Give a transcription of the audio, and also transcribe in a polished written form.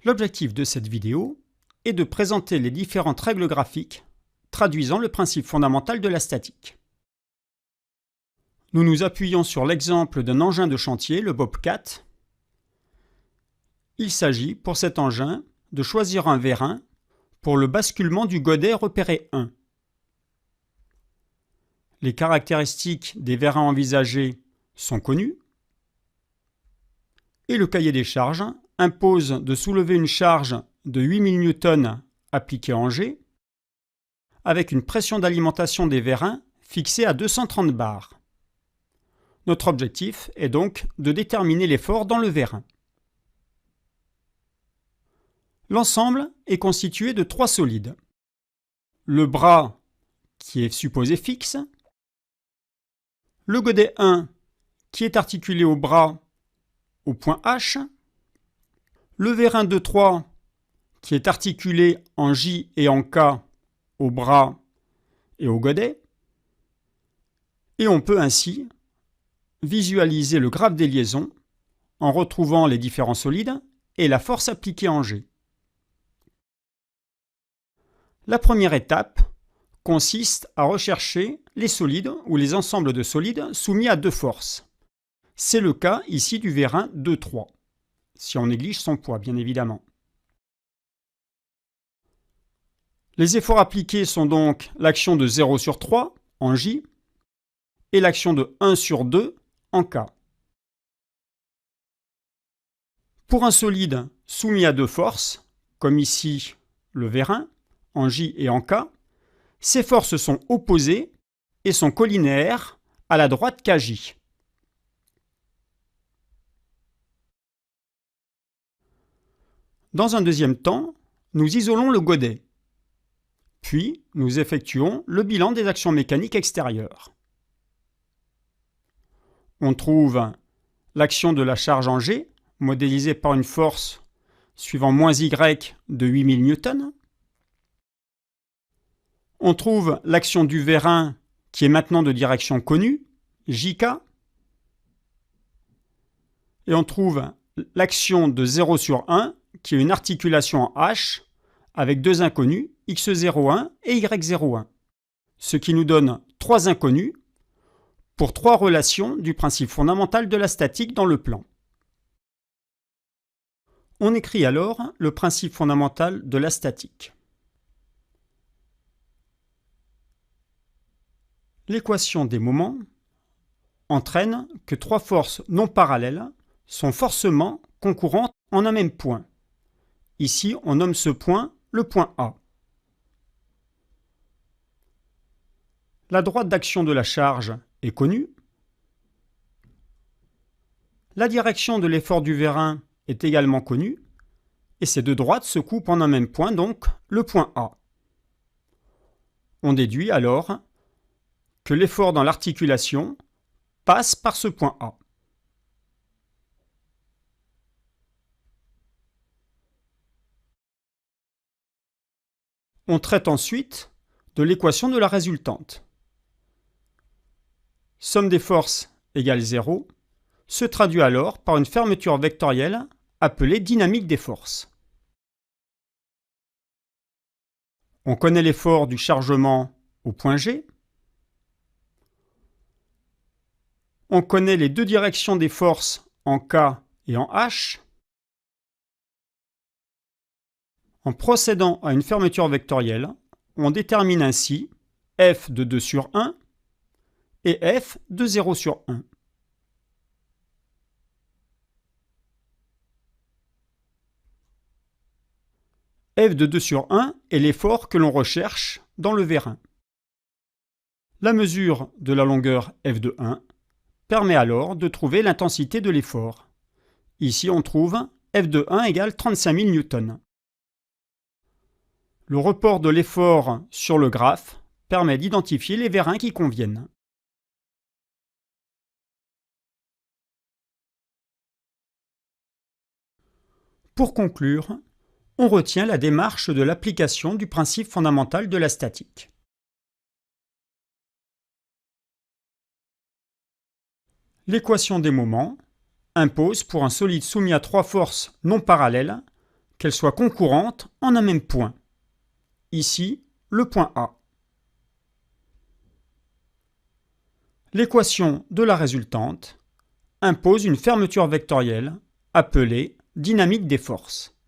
L'objectif de cette vidéo est de présenter les différentes règles graphiques traduisant le principe fondamental de la statique. Nous nous appuyons sur l'exemple d'un engin de chantier, le Bobcat. Il s'agit pour cet engin de choisir un vérin pour le basculement du godet repéré 1. Les caractéristiques des vérins envisagés sont connues et le cahier des charges impose de soulever une charge de 8000 N appliquée en G avec une pression d'alimentation des vérins fixée à 230 bars. Notre objectif est donc de déterminer l'effort dans le vérin. L'ensemble est constitué de 3 solides. Le bras qui est supposé fixe, le godet 1 qui est articulé au bras au point H, le vérin 2-3 qui est articulé en J et en K au bras et au godet, et on peut ainsi visualiser le graphe des liaisons en retrouvant les différents solides et la force appliquée en G. La première étape consiste à rechercher les solides ou les ensembles de solides soumis à 2 forces. C'est le cas ici du vérin 2-3, si on néglige son poids bien évidemment. Les efforts appliqués sont donc l'action de 0 sur 3 en J et l'action de 1 sur 2 en K. Pour un solide soumis à 2 forces, comme ici le vérin, en J et en K, ces forces sont opposées et sont collinéaires à la droite KJ. Dans un deuxième temps, nous isolons le godet. Puis, nous effectuons le bilan des actions mécaniques extérieures. On trouve l'action de la charge en G, modélisée par une force suivant moins Y de 8000 N. On trouve l'action du vérin qui est maintenant de direction connue, JK. Et on trouve l'action de 0 sur 1 qui est une articulation en H avec 2 inconnus, X01 et Y01. Ce qui nous donne 3 inconnus pour 3 relations du principe fondamental de la statique dans le plan. On écrit alors le principe fondamental de la statique. L'équation des moments entraîne que 3 forces non parallèles sont forcément concurrentes en un même point. Ici, on nomme ce point le point A. La droite d'action de la charge est connue. La direction de l'effort du vérin est également connue. Et ces deux droites se coupent en un même point, donc le point A. On déduit alors que l'effort dans l'articulation passe par ce point A. On traite ensuite de l'équation de la résultante. Somme des forces égale 0 se traduit alors par une fermeture vectorielle appelée dynamique des forces. On connaît l'effort du chargement au point G. On connaît les 2 directions des forces en K et en H. En procédant à une fermeture vectorielle, on détermine ainsi f de 2 sur 1 et f de 0 sur 1. F de 2 sur 1 est l'effort que l'on recherche dans le vérin. La mesure de la longueur f de 1 permet alors de trouver l'intensité de l'effort. Ici, on trouve f de 1 égale 35 000 N. Le report de l'effort sur le graphe permet d'identifier les vérins qui conviennent. Pour conclure, on retient la démarche de l'application du principe fondamental de la statique. L'équation des moments impose pour un solide soumis à 3 forces non parallèles qu'elles soient concurrentes en un même point. Ici, le point A. L'équation de la résultante impose une fermeture vectorielle appelée dynamique des forces.